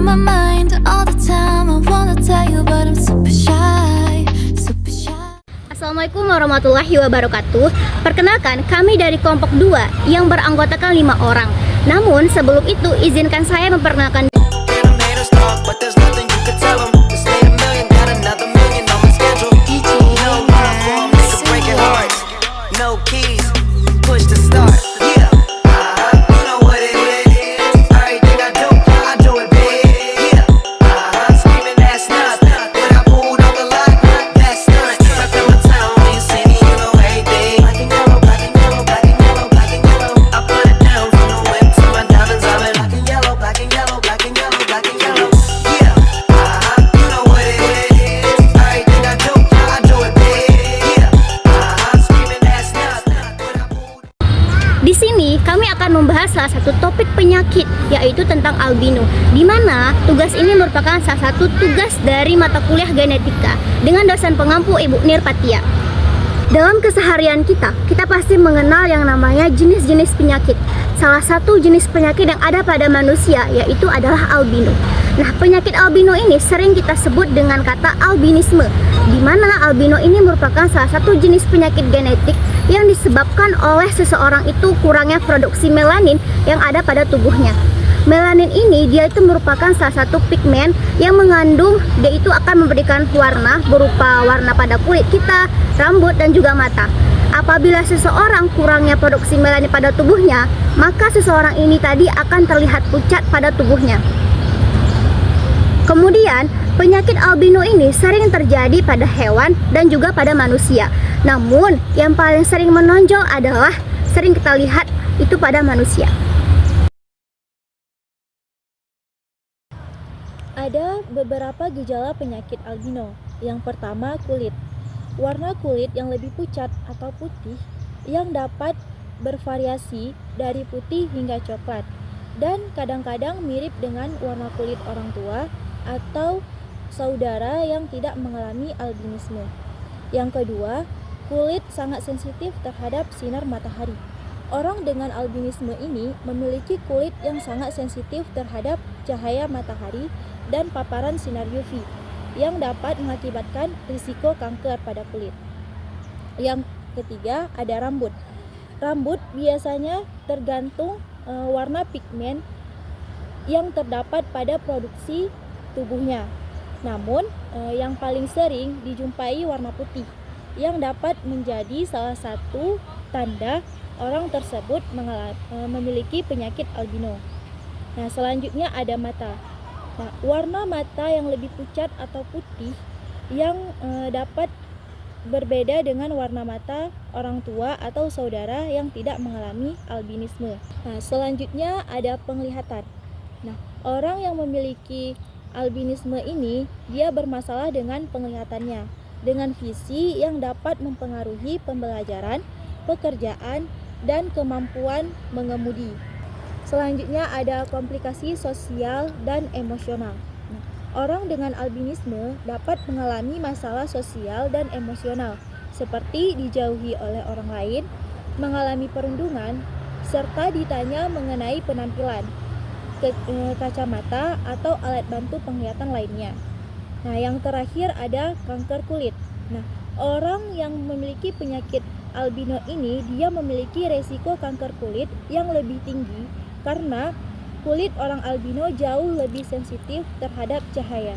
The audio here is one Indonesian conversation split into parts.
on my mind all the time. I wanna tell you but I'm super shy, super shy. Assalamualaikum warahmatullahi wabarakatuh. Perkenalkan, kami dari kelompok 2 yang beranggotakan 5 orang. Namun sebelum itu izinkan saya memperkenalkan Di sini kami akan membahas salah satu topik penyakit, yaitu tentang albino, di mana tugas ini merupakan salah satu tugas dari mata kuliah genetika dengan dosen pengampu Ibu Nirpatia. Dalam keseharian kita pasti mengenal yang namanya jenis-jenis penyakit. Salah satu jenis penyakit yang ada pada manusia yaitu adalah albino. Nah, penyakit albino ini sering kita sebut dengan kata albinisme, di mana albino ini merupakan salah satu jenis penyakit genetik yang disebabkan oleh seseorang itu kurangnya produksi melanin yang ada pada tubuhnya. Melanin ini dia itu merupakan salah satu pigmen yang mengandung, dia itu akan memberikan warna berupa warna pada kulit kita, rambut, dan juga mata. Apabila seseorang kurangnya produksi melanin pada tubuhnya, maka seseorang ini tadi akan terlihat pucat pada tubuhnya. Kemudian, penyakit albino ini sering terjadi pada hewan dan juga pada manusia. Namun, yang paling sering menonjol adalah sering kita lihat itu pada manusia. Ada beberapa gejala penyakit albino. Yang pertama, kulit. Warna kulit yang lebih pucat atau putih yang dapat bervariasi dari putih hingga coklat dan kadang-kadang mirip dengan warna kulit orang tua atau saudara yang tidak mengalami albinisme. Yang kedua, kulit sangat sensitif terhadap sinar matahari. Orang dengan albinisme ini memiliki kulit yang sangat sensitif terhadap cahaya matahari dan paparan sinar UV yang dapat mengakibatkan risiko kanker pada kulit. Yang ketiga, ada rambut. Rambut biasanya tergantung warna pigmen yang terdapat pada produksi tubuhnya. Namun, yang paling sering dijumpai warna putih yang dapat menjadi salah satu tanda orang tersebut memiliki penyakit albino. Nah, selanjutnya ada mata. Nah, warna mata yang lebih pucat atau putih yang dapat berbeda dengan warna mata orang tua atau saudara yang tidak mengalami albinisme. Nah, selanjutnya ada penglihatan. Nah, orang yang memiliki albinisme ini dia bermasalah dengan penglihatannya, dengan visi yang dapat mempengaruhi pembelajaran, pekerjaan, dan kemampuan mengemudi. Selanjutnya ada komplikasi sosial dan emosional. Orang dengan albinisme dapat mengalami masalah sosial dan emosional, seperti dijauhi oleh orang lain, mengalami perundungan, serta ditanya mengenai penampilan, kacamata, atau alat bantu penglihatan lainnya. Nah, yang terakhir ada kanker kulit. Nah, orang yang memiliki penyakit albino ini dia memiliki resiko kanker kulit yang lebih tinggi karena kulit orang albino jauh lebih sensitif terhadap cahaya.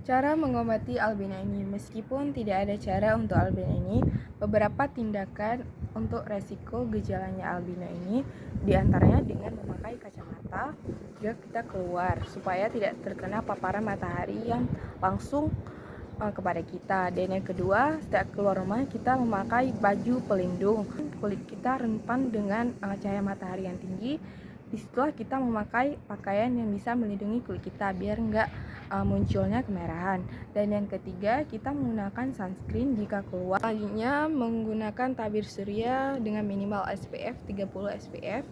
Cara mengobati albino ini, meskipun tidak ada cara untuk albino ini, beberapa tindakan untuk resiko gejalanya albino ini diantaranya dengan memakai kacamata jika kita keluar supaya tidak terkena paparan matahari yang langsung kepada kita. Dan yang kedua, setiap keluar rumah kita memakai baju pelindung kulit kita rentan dengan cahaya matahari yang tinggi. Disitulah kita memakai pakaian yang bisa melindungi kulit kita biar enggak munculnya kemerahan. Dan yang ketiga, kita menggunakan sunscreen jika keluar. Selanjutnya, menggunakan tabir surya dengan minimal SPF 30 SPF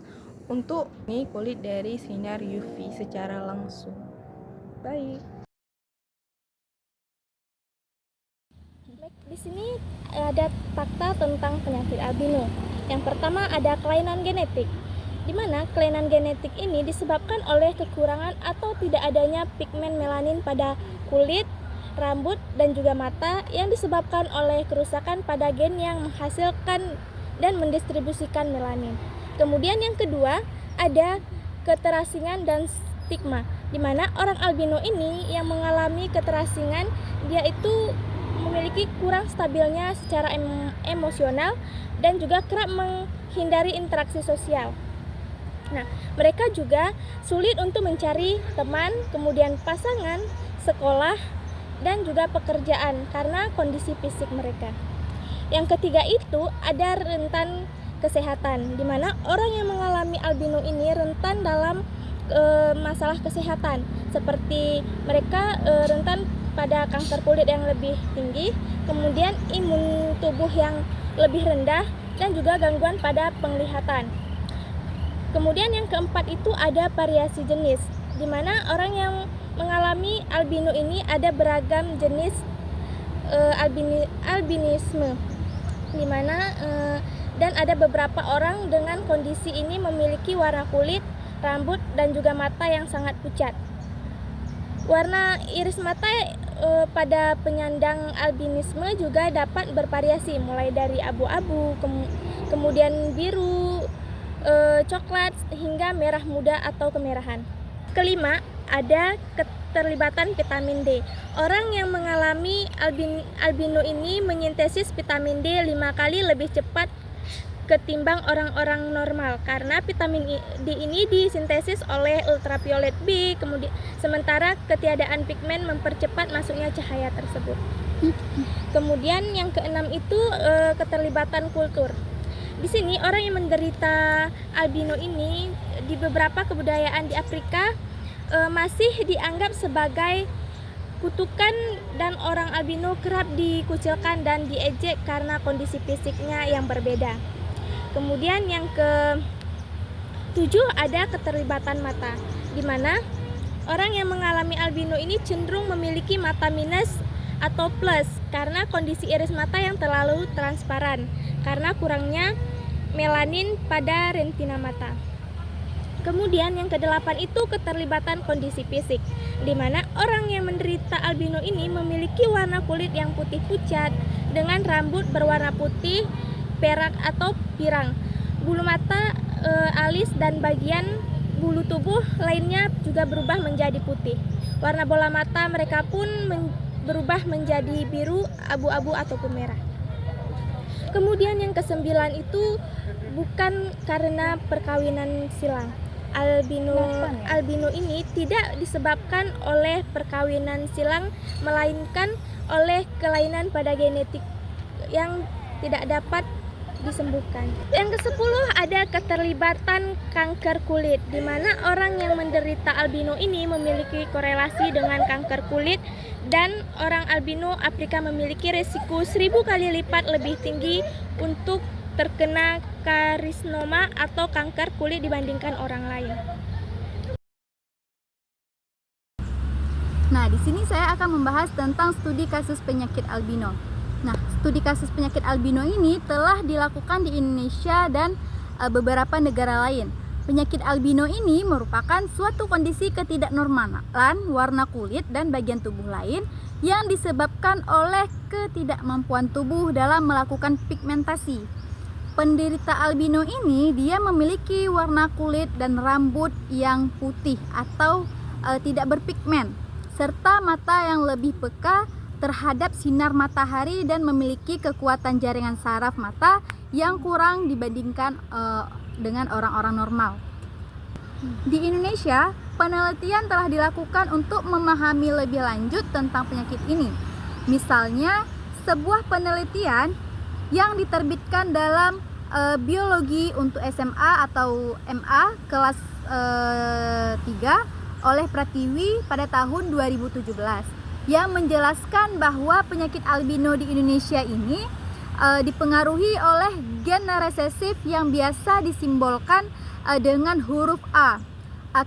untuk kulit dari sinar UV secara langsung. Baik. Di sini ada fakta tentang penyakit albino. Yang pertama ada kelainan genetik. di mana kelainan genetik ini disebabkan oleh kekurangan atau tidak adanya pigmen melanin pada kulit, rambut, dan juga mata yang disebabkan oleh kerusakan pada gen yang menghasilkan dan mendistribusikan melanin. Kemudian yang kedua, ada keterasingan dan stigma, di mana orang albino ini yang mengalami keterasingan, dia itu memiliki kurang stabilnya secara emosional dan juga kerap menghindari interaksi sosial. Nah, mereka juga sulit untuk mencari teman, kemudian pasangan, sekolah, dan juga pekerjaan karena kondisi fisik mereka. Yang ketiga itu ada rentan kesehatan, di mana orang yang mengalami albino ini rentan dalam masalah kesehatan, seperti mereka rentan pada kanker kulit yang lebih tinggi, kemudian imun tubuh yang lebih rendah, dan juga gangguan pada penglihatan. Kemudian yang keempat itu ada variasi jenis, di mana orang yang mengalami albino ini ada beragam jenis albinisme, di mana dan ada beberapa orang dengan kondisi ini memiliki warna kulit, rambut, dan juga mata yang sangat pucat. Warna iris mata pada penyandang albinisme juga dapat bervariasi, mulai dari abu-abu, kemudian biru, coklat, hingga merah muda atau kemerahan. Kelima, ada keterlibatan vitamin D. Orang yang mengalami albino ini menyintesis vitamin D 5 kali lebih cepat ketimbang orang-orang normal, karena vitamin D ini disintesis oleh ultraviolet B, kemudian sementara ketiadaan pigmen mempercepat masuknya cahaya tersebut. Kemudian yang keenam itu keterlibatan kultur. Di sini orang yang menderita albino ini di beberapa kebudayaan di Afrika masih dianggap sebagai kutukan, dan orang albino kerap dikucilkan dan diejek karena kondisi fisiknya yang berbeda. Kemudian yang ke-7 ada keterlibatan mata, di mana orang yang mengalami albino ini cenderung memiliki mata minus atau plus karena kondisi iris mata yang terlalu transparan karena kurangnya melanin pada retina mata. Kemudian yang ke-8 itu keterlibatan kondisi fisik, di mana orang yang menderita albino ini memiliki warna kulit yang putih pucat dengan rambut berwarna putih, perak atau pirang, bulu mata, alis, dan bagian bulu tubuh lainnya juga berubah menjadi putih. Warna bola mata mereka pun berubah menjadi biru, abu-abu ataupun merah. Kemudian yang ke-9 itu bukan karena perkawinan silang. Albino ini tidak disebabkan oleh perkawinan silang, melainkan oleh kelainan pada genetik yang tidak dapat disembuhkan. Yang ke-10 ada keterlibatan kanker kulit, di mana orang yang menderita albino ini memiliki korelasi dengan kanker kulit, dan orang albino Afrika memiliki risiko 1000 kali lipat lebih tinggi untuk terkena karisnoma atau kanker kulit dibandingkan orang lain. Nah, di sini saya akan membahas tentang studi kasus penyakit albino. Nah, studi kasus penyakit albino ini telah dilakukan di Indonesia dan beberapa negara lain. Penyakit albino ini merupakan suatu kondisi ketidaknormalan warna kulit dan bagian tubuh lain yang disebabkan oleh ketidakmampuan tubuh dalam melakukan pigmentasi. Penderita albino ini dia memiliki warna kulit dan rambut yang putih atau tidak berpigmen, serta mata yang lebih peka terhadap sinar matahari dan memiliki kekuatan jaringan saraf mata yang kurang dibandingkan dengan orang-orang normal. Di Indonesia, penelitian telah dilakukan untuk memahami lebih lanjut tentang penyakit ini. Misalnya, sebuah penelitian yang diterbitkan dalam biologi untuk SMA atau MA kelas 3 oleh Pratiwi pada tahun 2017 yang menjelaskan bahwa penyakit albino di Indonesia ini dipengaruhi oleh gen resesif yang biasa disimbolkan dengan huruf A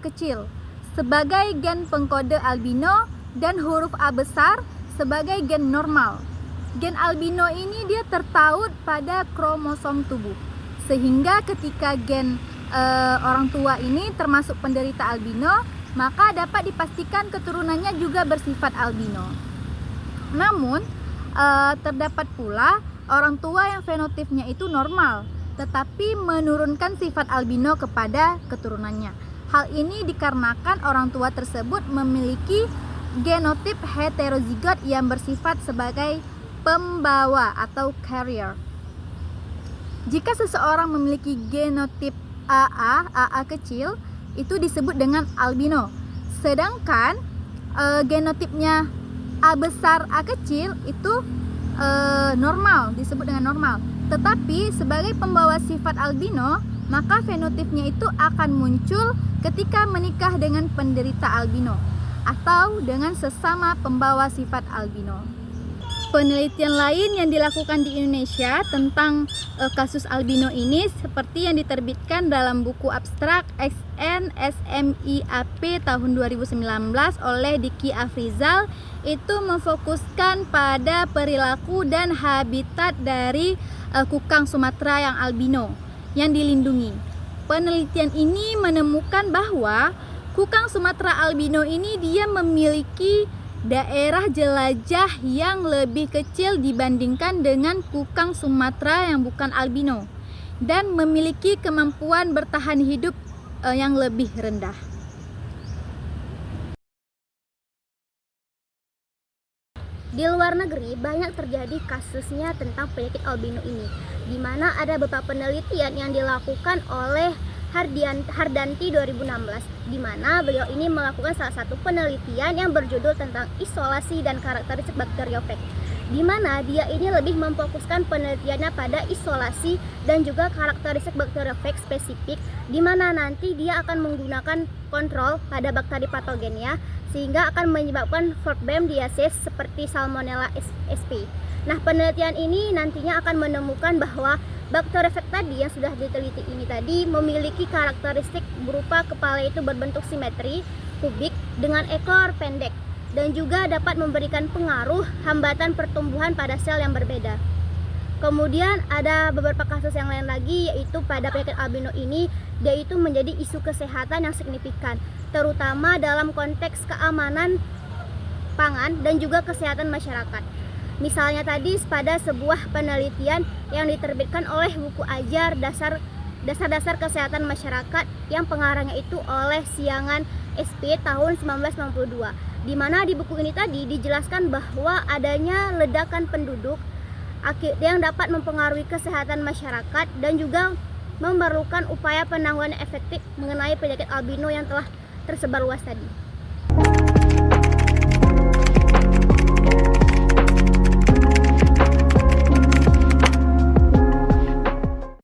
kecil sebagai gen pengkode albino dan huruf A besar sebagai gen normal. Gen albino ini dia tertaut pada kromosom tubuh, sehingga ketika gen orang tua ini termasuk penderita albino, maka dapat dipastikan keturunannya juga bersifat albino. Namun, terdapat pula orang tua yang fenotipnya itu normal, tetapi menurunkan sifat albino kepada keturunannya. Hal ini dikarenakan orang tua tersebut memiliki genotip heterozigot yang bersifat sebagai pembawa atau carrier. Jika seseorang memiliki genotip AA kecil, itu disebut dengan albino. Sedangkan genotipnya A besar A kecil itu normal, disebut dengan normal. Tetapi sebagai pembawa sifat albino, maka fenotipnya itu akan muncul ketika menikah dengan penderita albino atau dengan sesama pembawa sifat albino. Penelitian lain yang dilakukan di Indonesia tentang kasus albino ini seperti yang diterbitkan dalam buku abstrak XN-SMIAP tahun 2019 oleh Diki Afrizal, itu memfokuskan pada perilaku dan habitat dari kukang Sumatera yang albino yang dilindungi. Penelitian ini menemukan bahwa kukang Sumatera albino ini dia memiliki daerah jelajah yang lebih kecil dibandingkan dengan kukang Sumatera yang bukan albino dan memiliki kemampuan bertahan hidup yang lebih rendah. Di luar negeri banyak terjadi kasusnya tentang penyakit albino ini, di mana ada beberapa penelitian yang dilakukan oleh Hardanti 2016, di mana beliau ini melakukan salah satu penelitian yang berjudul tentang isolasi dan karakteristik bakteriofag, di mana dia ini lebih memfokuskan penelitiannya pada isolasi dan juga karakteristik bakteriofag spesifik, di mana nanti dia akan menggunakan kontrol pada bakteri patogennya sehingga akan menyebabkan Fortbem-diasis seperti Salmonella sp. Nah, penelitian ini nantinya akan menemukan bahwa bakteriofag tadi yang sudah diteliti ini tadi memiliki karakteristik berupa kepala itu berbentuk simetri, kubik dengan ekor pendek, dan juga dapat memberikan pengaruh hambatan pertumbuhan pada sel yang berbeda. Kemudian ada beberapa kasus yang lain lagi, yaitu pada penyakit albino ini dia itu menjadi isu kesehatan yang signifikan, terutama dalam konteks keamanan pangan dan juga kesehatan masyarakat. Misalnya tadi pada sebuah penelitian yang diterbitkan oleh buku ajar dasar kesehatan masyarakat yang pengarangnya itu oleh Siangan SP tahun 1992, di mana di buku ini tadi dijelaskan bahwa adanya ledakan penduduk yang dapat mempengaruhi kesehatan masyarakat dan juga memerlukan upaya penanggulangan efektif mengenai penyakit albino yang telah tersebar luas tadi.